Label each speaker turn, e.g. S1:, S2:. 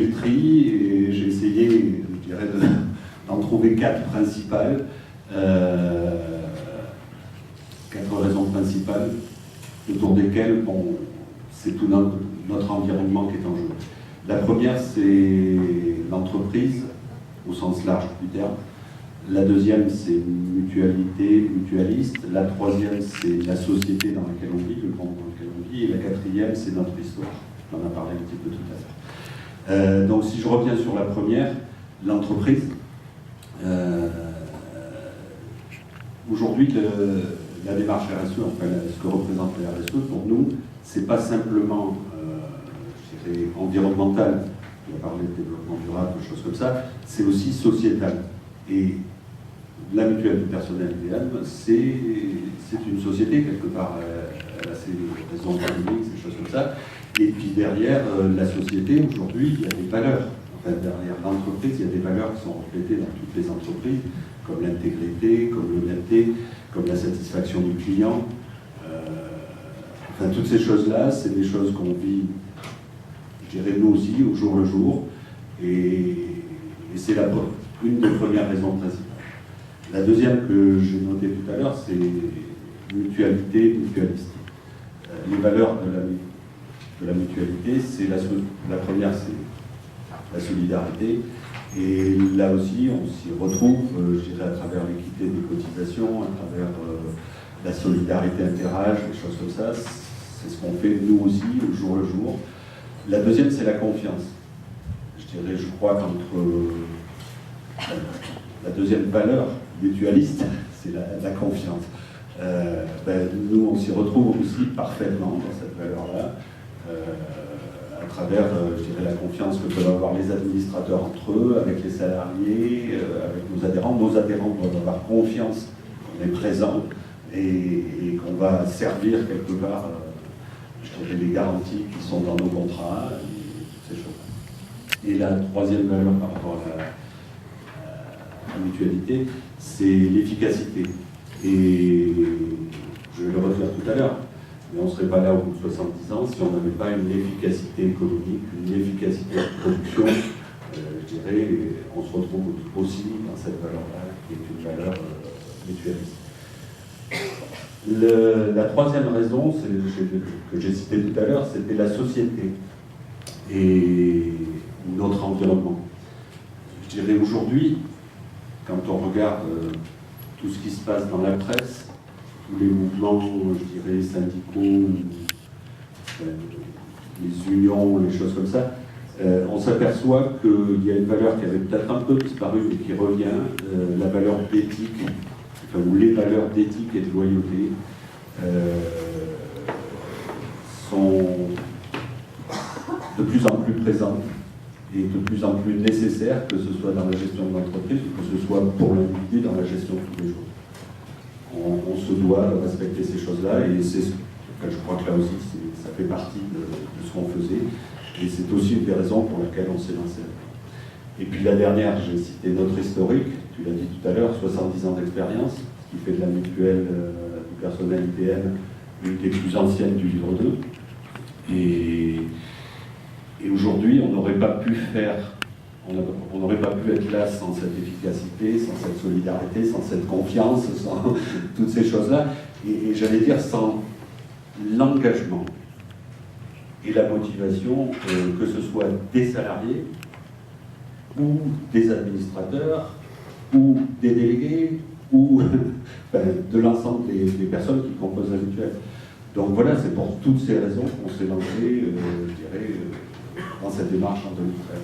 S1: fait le tri et j'ai essayé, je dirais, d'en trouver 4 principales, 4 raisons principales autour desquelles c'est tout notre environnement qui est en jeu. La première, c'est l'entreprise, au sens large du terme. La deuxième, c'est mutualiste. La troisième, c'est la société dans laquelle on vit, le monde dans lequel on vit. Et la quatrième, c'est notre histoire. On en a parlé un petit peu tout à l'heure. Donc si je reviens sur la première, l'entreprise. Aujourd'hui, la démarche RSE, enfin ce que représente la RSE, pour nous, c'est pas simplement je dirais, environnemental, on va parler de développement durable, de choses comme ça, c'est aussi sociétal. Et la mutuelle du personnel IBM, c'est une société, quelque part, elle a ses raisons économiques, ces choses comme ça. Et puis derrière la société, aujourd'hui, il y a des valeurs. Enfin, derrière l'entreprise, il y a des valeurs qui sont reflétées dans toutes les entreprises, comme l'intégrité, comme l'honnêteté, comme la satisfaction du client. Enfin, toutes ces choses-là, c'est des choses qu'on vit, je dirais, nous aussi, au jour le jour. Et c'est une des premières raisons principales. La deuxième que j'ai notée tout à l'heure, c'est mutualité, mutualiste. Les valeurs de la mutualité, c'est la première, c'est la solidarité. Et là aussi, on s'y retrouve, je dirais, à travers l'équité des cotisations, à travers la solidarité interâge, des choses comme ça. C'est ce qu'on fait nous aussi, au jour le jour. La deuxième, c'est la confiance. Je dirais, je crois qu'entre la deuxième valeur mutualiste, c'est la confiance. Nous, on s'y retrouve aussi parfaitement dans cette valeur-là, à travers, je dirais, la confiance que peuvent avoir les administrateurs entre eux, avec les salariés, avec nos adhérents. Nos adhérents doivent avoir confiance qu'on est présent et qu'on va servir quelque part, je dirais, les garanties qui sont dans nos contrats, et toutes ces choses-là. Et la troisième valeur par rapport à la mutualité, c'est l'efficacité. Et je vais le redire tout à l'heure, mais on ne serait pas là au bout de 70 ans si on n'avait pas une efficacité économique, une efficacité de production. Je dirais, on se retrouve aussi dans cette valeur-là, qui est une valeur mutualiste. La troisième raison que j'ai citée tout à l'heure, c'était la société et notre environnement. Je dirais aujourd'hui, quand on regarde tout ce qui se passe dans la presse, tous les mouvements, je dirais, syndicaux, les unions, les choses comme ça, on s'aperçoit qu'il y a une valeur qui avait peut-être un peu disparu, mais qui revient, la valeur d'éthique, enfin, ou les valeurs d'éthique et de loyauté sont de plus en plus présentes et de plus en plus nécessaires, que ce soit dans la gestion de l'entreprise ou que ce soit pour l'individu dans la gestion de tous les jours. On se doit de respecter ces choses-là et je crois que là aussi ça fait partie de ce qu'on faisait et c'est aussi une des raisons pour laquelle on s'est lancé. Et puis la dernière, j'ai cité notre historique, tu l'as dit tout à l'heure, 70 ans d'expérience, ce qui fait de la mutuelle du personnel IBM une des plus anciennes du livre 2. Et aujourd'hui, on n'aurait pas pu être là sans cette efficacité, sans cette solidarité, sans cette confiance, sans toutes ces choses-là. Et j'allais dire sans l'engagement et la motivation, que ce soit des salariés, ou des administrateurs, ou des délégués, ou de l'ensemble des personnes qui composent la mutuelle. Donc voilà, c'est pour toutes ces raisons qu'on s'est lancé, je dirais, dans cette démarche en 2013.